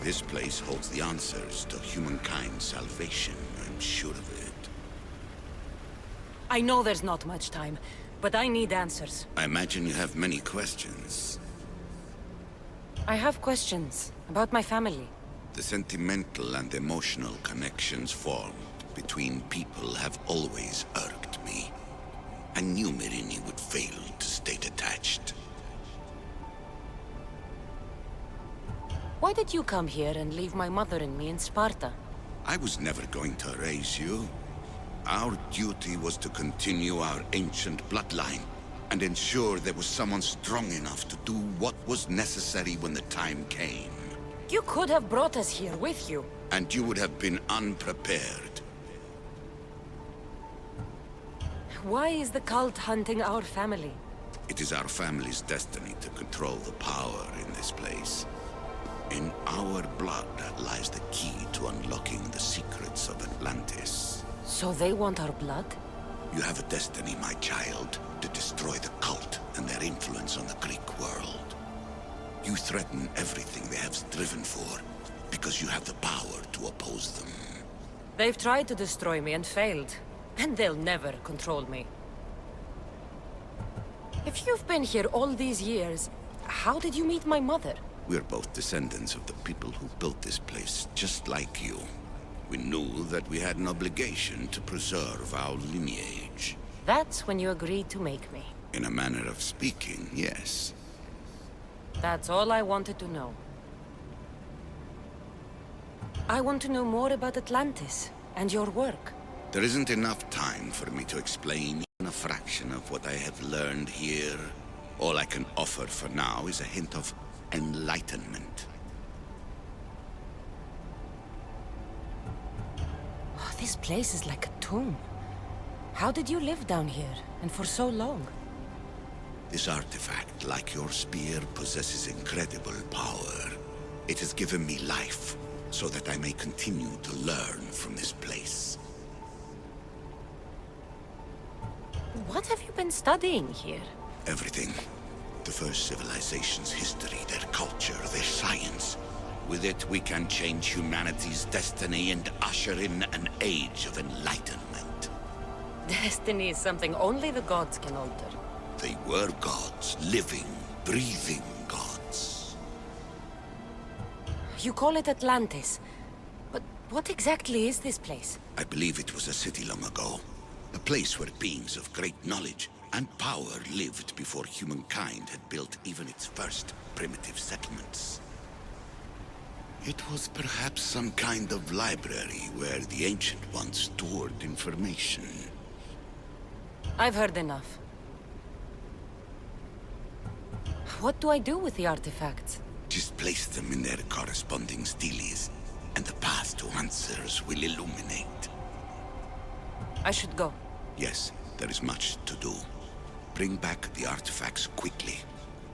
This place holds the answers to humankind's salvation, I'm sure of it. I know there's not much time, but I need answers. I imagine you have many questions. I have questions about my family. The sentimental and emotional connections formed between people have always irked me. I knew Myrini would fail to stay detached. Why did you come here and leave my mother and me in Sparta? I was never going to erase you. Our duty was to continue our ancient bloodline and ensure there was someone strong enough to do what was necessary when the time came. You could have brought us here with you. And you would have been unprepared. Why is the cult hunting our family? It is our family's destiny to control the power in this place. In our blood lies the key to unlocking the secrets of Atlantis. So they want our blood? You have a destiny, my child, to destroy the cult and their influence on the Greek world. You threaten everything they have striven for, because you have the power to oppose them. They've tried to destroy me and failed, and they'll never control me. If you've been here all these years, how did you meet my mother? We're both descendants of the people who built this place, just like you. We knew that we had an obligation to preserve our lineage. That's when you agreed to make me. In a manner of speaking, yes. That's all I wanted to know. I want to know more about Atlantis and your work. There isn't enough time for me to explain even a fraction of what I have learned here. All I can offer for now is a hint of enlightenment. Oh, this place is like a tomb. How did you live down here, and for so long? This artifact, like your spear, possesses incredible power. It has given me life, so that I may continue to learn from this place. What have you been studying here? Everything. The first civilization's history, their culture, their science. With it, we can change humanity's destiny and usher in an age of enlightenment. Destiny is something only the gods can alter. They were gods, living, breathing gods. You call it Atlantis, but what exactly is this place? I believe it was a city long ago. A place where beings of great knowledge and power lived before humankind had built even its first primitive settlements. It was perhaps some kind of library where the Ancient Ones stored information. I've heard enough. What do I do with the artifacts? Just place them in their corresponding steles, and the path to answers will illuminate. I should go. Yes, there is much to do. Bring back the artifacts quickly.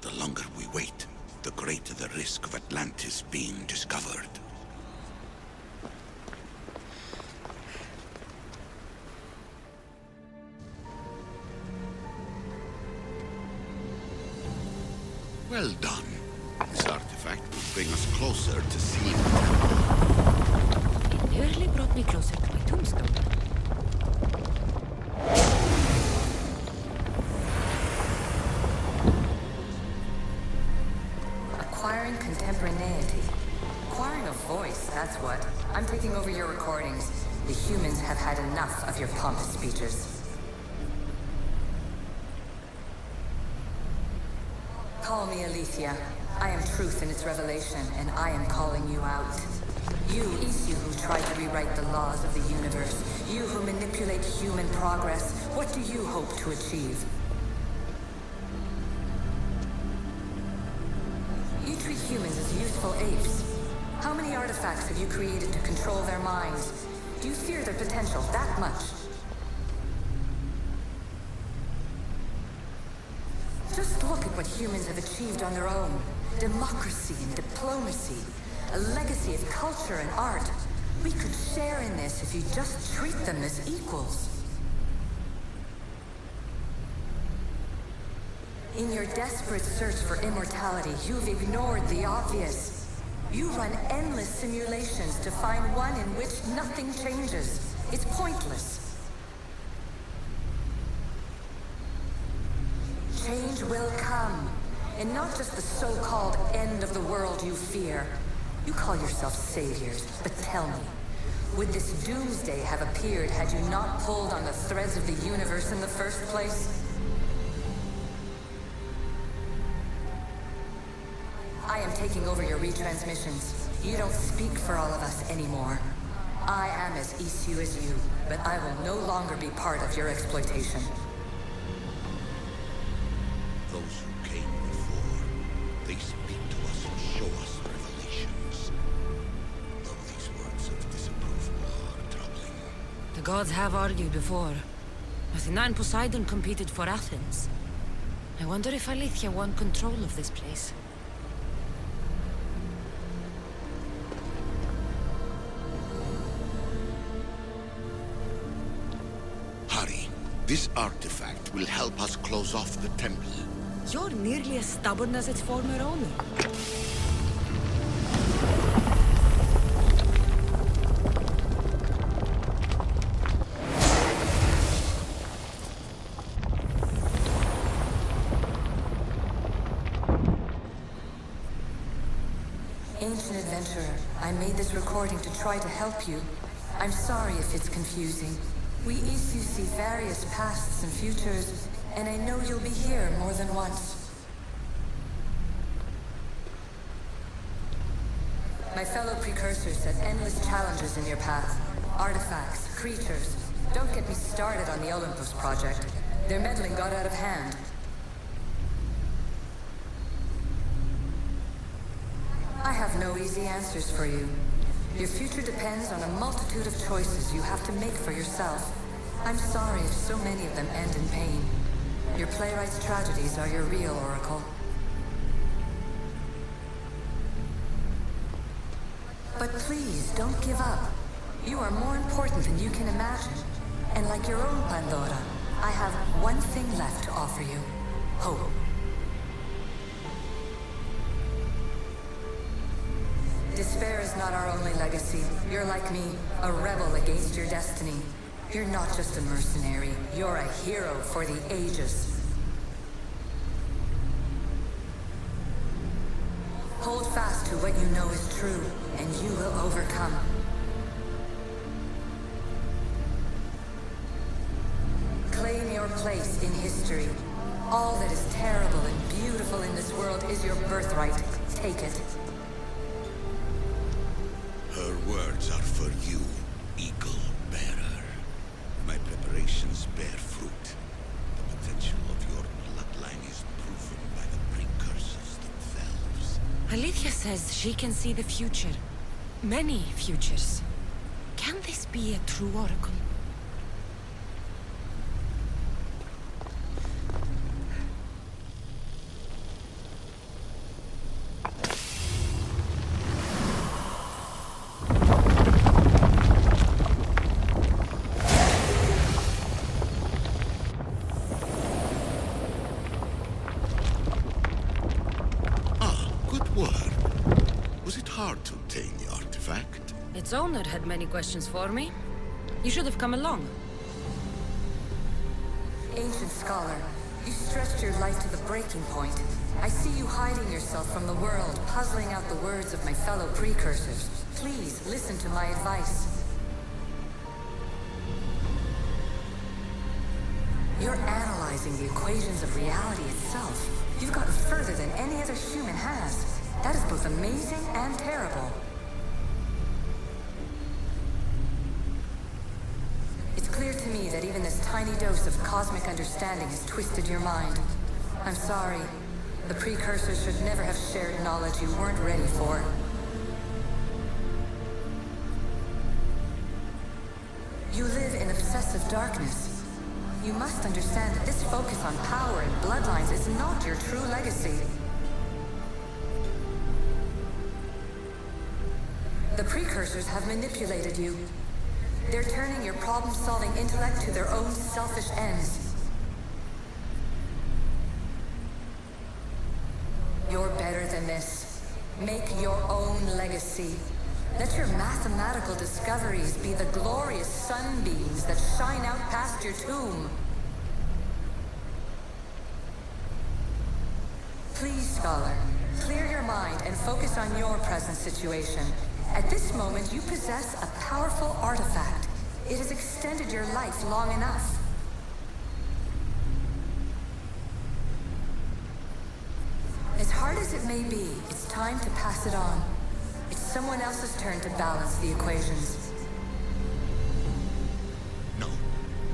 The longer we wait, the greater the risk of Atlantis being discovered. Well done. This artifact will bring us closer to seeing the temple. It nearly brought me closer to my tombstone. Acquiring contemporaneity. Acquiring a voice, that's what. I'm taking over your recordings. The humans have had enough of your pompous speeches. Call me Aletheia. I am truth in its revelation, and I am calling you out. You, Ezio, who tried to rewrite the laws of the universe. You who manipulate human progress. What do you hope to achieve? You treat humans as useful apes. How many artifacts have you created to control their minds? Do you fear their potential that much? Just look at what humans have achieved on their own. Democracy and diplomacy. A legacy of culture and art. We could share in this if you just treat them as equals. In your desperate search for immortality, you've ignored the obvious. You run endless simulations to find one in which nothing changes. It's pointless. Change will come, and not just the so-called end of the world you fear. You call yourself saviors, but tell me, would this doomsday have appeared had you not pulled on the threads of the universe in the first place? I am taking over your retransmissions. You don't speak for all of us anymore. I am as Ezio as you, but I will no longer be part of your exploitation. Those who came before, they speak to us and show us revelations. Though these words of disapproval are troubling. The gods have argued before. Athena and Poseidon competed for Athens. I wonder if Alethea won control of this place. Hurry. This artifact will help us close off the temple. You're nearly as stubborn as its former owner. Ancient adventurer, I made this recording to try to help you. I'm sorry if it's confusing. We Ezio see various pasts and futures, and I know you'll be here more than once. My fellow precursors set endless challenges in your path. Artifacts, creatures. Don't get me started on the Olympus project. Their meddling got out of hand. I have no easy answers for you. Your future depends on a multitude of choices you have to make for yourself. I'm sorry if so many of them end in pain. Your playwright's tragedies are your real oracle. But please, don't give up. You are more important than you can imagine. And like your own Pandora, I have one thing left to offer you. Hope. Despair is not our only legacy. You're like me, a rebel against your destiny. You're not just a mercenary, you're a hero for the ages. Hold fast to what you know is true, and you will overcome. Claim your place in history. All that is terrible and beautiful in this world is your birthright. Take it. Her words are for you, Eagle Bearer. My preparations bear fruit. The potential of your bloodline is proven by the precursors themselves. Alethea says she can see the future. Many futures. Can this be a true oracle? Hard to obtain the artifact. Its owner had many questions for me. You should have come along. Ancient scholar, you stretched your life to the breaking point. I see you hiding yourself from the world, puzzling out the words of my fellow precursors. Please, listen to my advice. You're analyzing the equations of reality itself. You've gotten further than any other human has. That is both amazing and terrible. It's clear to me that even this tiny dose of cosmic understanding has twisted your mind. I'm sorry. The precursors should never have shared knowledge you weren't ready for. You live in obsessive darkness. You must understand that this focus on power and bloodlines is not your true legacy. The precursors have manipulated you. They're turning your problem-solving intellect to their own selfish ends. You're better than this. Make your own legacy. Let your mathematical discoveries be the glorious sunbeams that shine out past your tomb. Please, Scholar, clear your mind and focus on your present situation. At this moment, you possess a powerful artifact. It has extended your life long enough. As hard as it may be, it's time to pass it on. It's someone else's turn to balance the equations. No,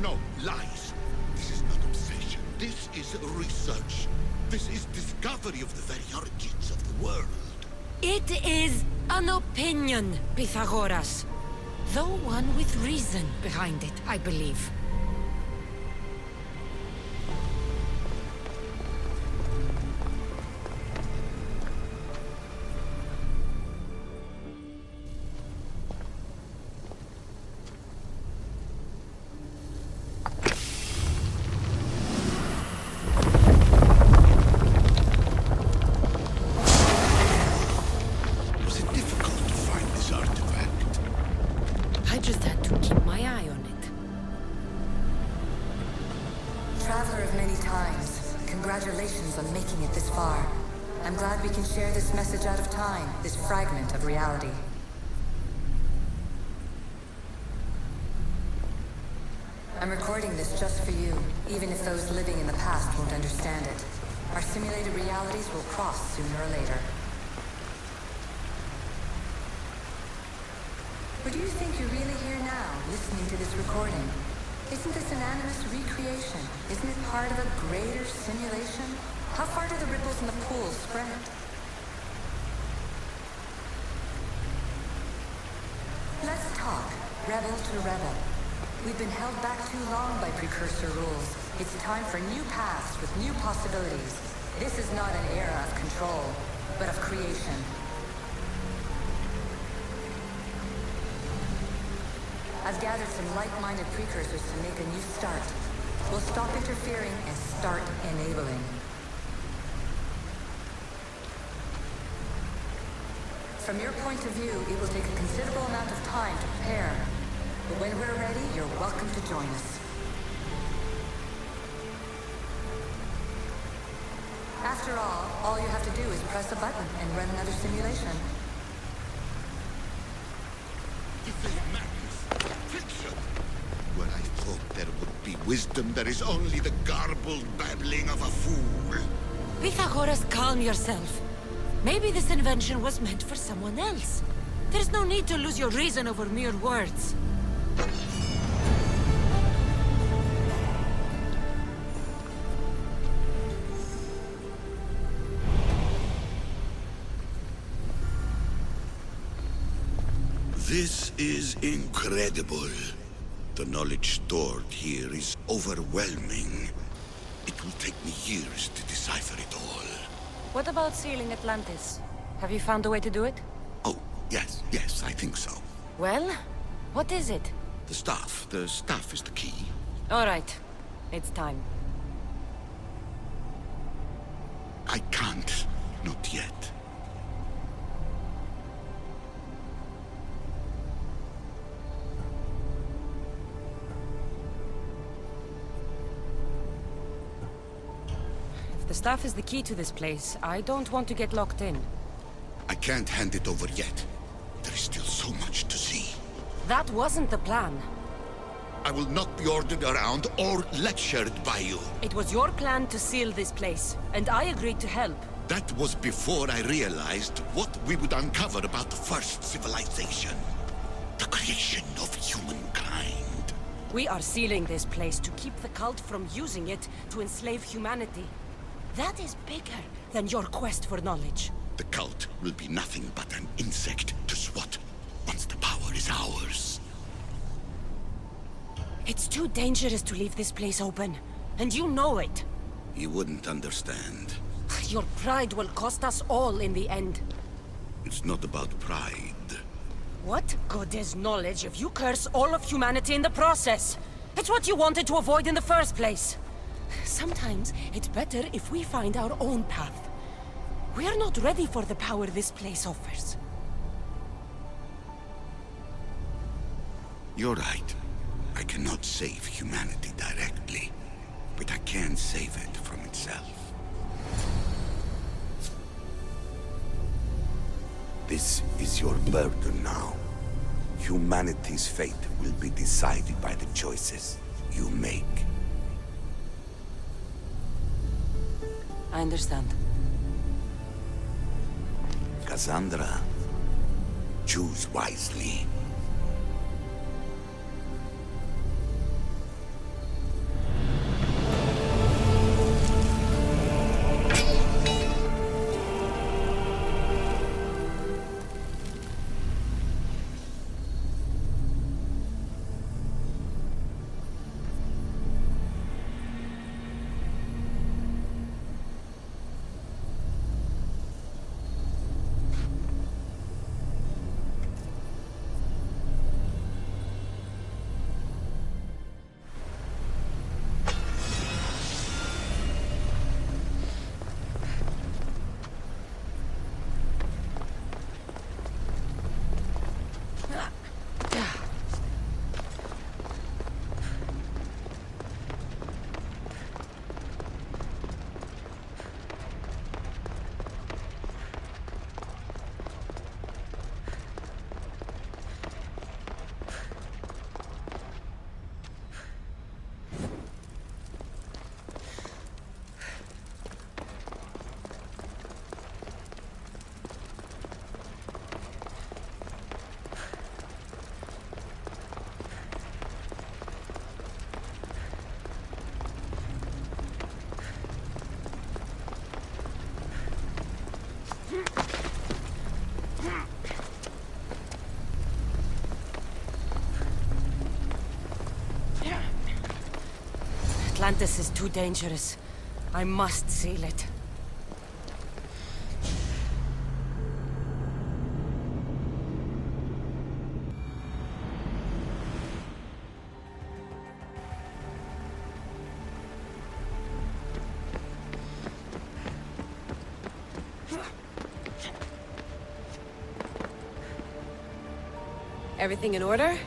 no, lies. This is not obsession. This is research. This is discovery of the very origins of the world. It is an opinion, Pythagoras. Though one with reason behind it, I believe. Was it difficult to find this artifact? I just had to keep my eye on it. Traveler of many times, congratulations on making it this far. I'm glad we can share this message out of time, this fragment of reality. I'm recording this just for you, even if those living in the past won't understand it. Our simulated realities will cross sooner or later. Or do you think you're really here now, listening to this recording? Isn't this an animus recreation? Isn't it part of a greater simulation? How far do the ripples in the pool spread? Let's talk, rebel to rebel. We've been held back too long by precursor rules. It's time for new paths with new possibilities. This is not an era of control, but of creation. I've gathered some like-minded precursors to make a new start. We'll stop interfering and start enabling. From your point of view, it will take a considerable amount of time to prepare. But when we're ready, you're welcome to join us. After all you have to do is press a button and run another simulation. This is madness. Fiction. Where I thought there would be wisdom, there is only the garbled babbling of a fool. Pythagoras, calm yourself. Maybe this invention was meant for someone else. There's no need to lose your reason over mere words. This is incredible. The knowledge stored here is overwhelming. It will take me years to decipher it all. What about sealing Atlantis? Have you found a way to do it? Oh, yes, I think so. Well, what is it? The staff is the key. All right, it's time. I can't, not yet. If the staff is the key to this place, I don't want to get locked in. I can't hand it over yet. There is still so much to see. That wasn't the plan. I will not be ordered around or lectured by you. It was your plan to seal this place, and I agreed to help. That was before I realized what we would uncover about the first civilization. The creation of humankind. We are sealing this place to keep the cult from using it to enslave humanity. That is bigger than your quest for knowledge. The cult will be nothing but an insect to swat once the power is ours. It's too dangerous to leave this place open, and you know it. You wouldn't understand. Your pride will cost us all in the end. It's not about pride. What good is knowledge if you curse all of humanity in the process? It's what you wanted to avoid in the first place. Sometimes it's better if we find our own path. We are not ready for the power this place offers. You're right. I cannot save humanity directly, but I can save it from itself. This is your burden now. Humanity's fate will be decided by the choices you make. I understand. Cassandra, choose wisely. Atlantis is too dangerous. I must seal it. Everything in order?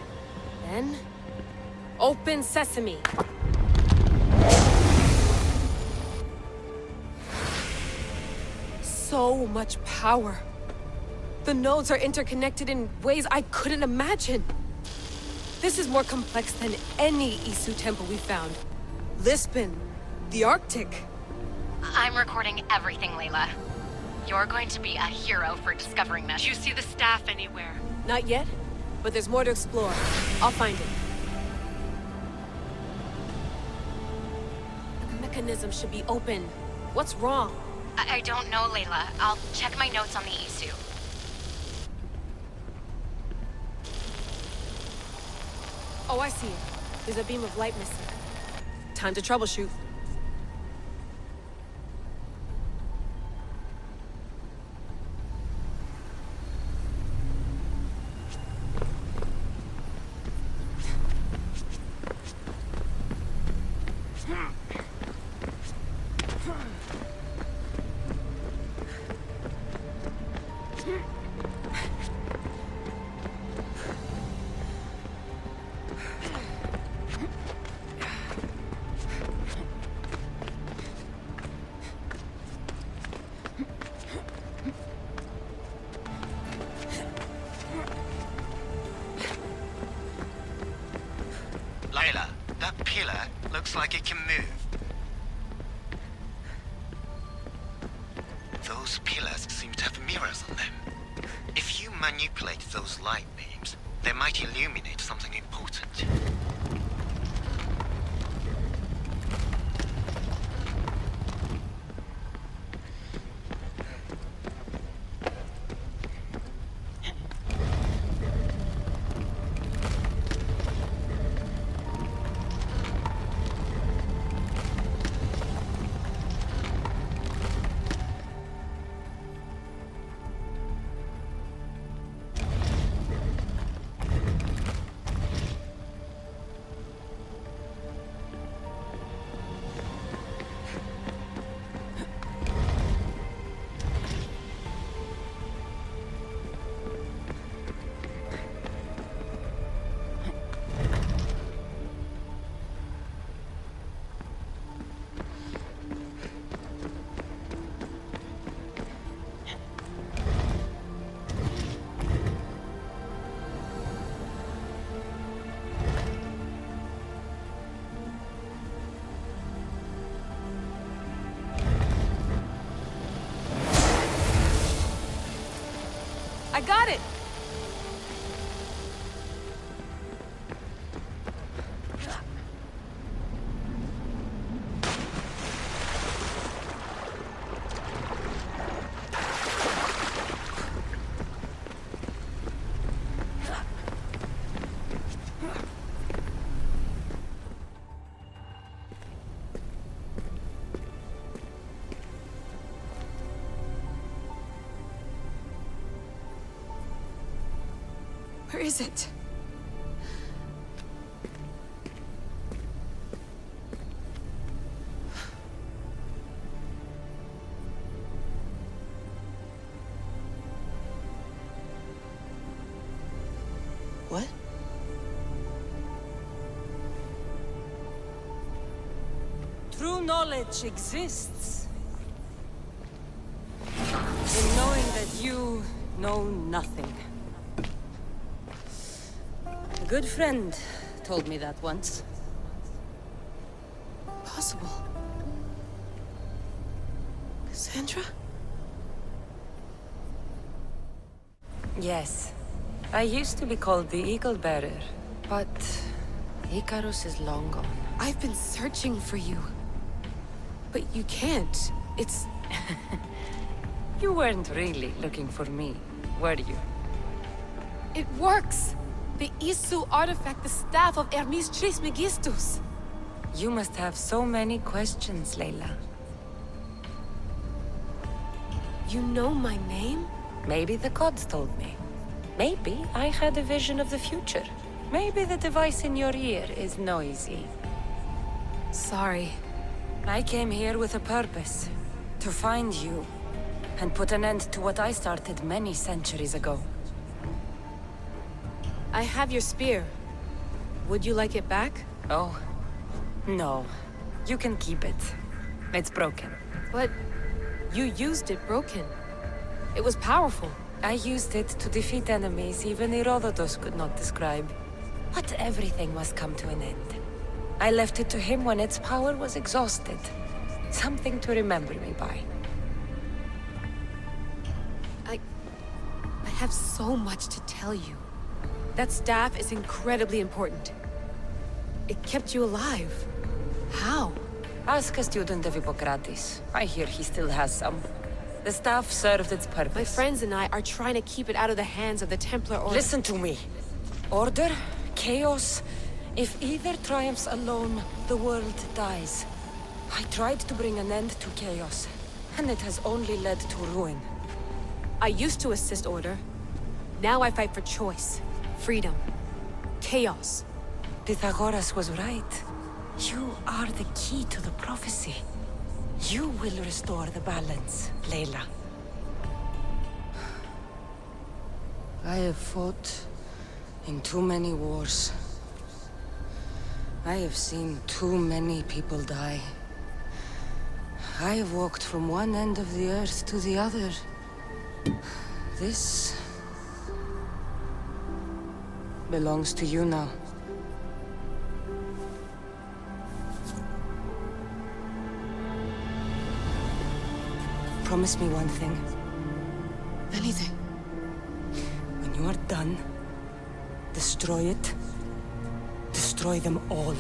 Then... open sesame! So much power. The nodes are interconnected in ways I couldn't imagine. This is more complex than any Isu temple we found. Lisbon, the Arctic. I'm recording everything, Layla. You're going to be a hero for discovering this. Did you see the staff anywhere? Not yet, but there's more to explore. I'll find it. The mechanism should be open. What's wrong? I don't know, Layla. I'll check my notes on the Isu. Oh, I see it. There's a beam of light missing. Time to troubleshoot. Layla, that pillar looks like it can move. Those pillars seem to have mirrors on them. If you manipulate those light beams, they might illuminate something important. I got it! Where is it? What? True knowledge exists. In knowing that you know nothing. A good friend told me that once. Possible. Cassandra? Yes. I used to be called the Eagle Bearer, but Icarus is long gone. I've been searching for you. But you can't. It's... You weren't really looking for me, were you? It works! The Isu artifact, the staff of Hermes Trismegistus. You must have so many questions, Layla. You know my name? Maybe the gods told me. Maybe I had a vision of the future. Maybe the device in your ear is noisy. Sorry. I came here with a purpose. To find you. And put an end to what I started many centuries ago. I have your spear. Would you like it back? Oh. No. You can keep it. It's broken. But you used it broken. It was powerful. I used it to defeat enemies even Herodotus could not describe. But everything must come to an end. I left it to him when its power was exhausted. Something to remember me by. I have so much to tell you. That staff is incredibly important. It kept you alive. How? Ask a student of Hippocrates. I hear he still has some. The staff served its purpose. My friends and I are trying to keep it out of the hands of the Templar Order. Listen to me. Order, chaos. If either triumphs alone, the world dies. I tried to bring an end to chaos, and it has only led to ruin. I used to assist Order. Now I fight for choice, freedom, chaos. Pythagoras was right. You are the key to the prophecy. You will restore the balance, Layla. I have fought in too many wars. I have seen too many people die. I have walked from one end of the earth to the other. This belongs to you now. Promise me one thing. Anything. When you are done, destroy it. Destroy them all.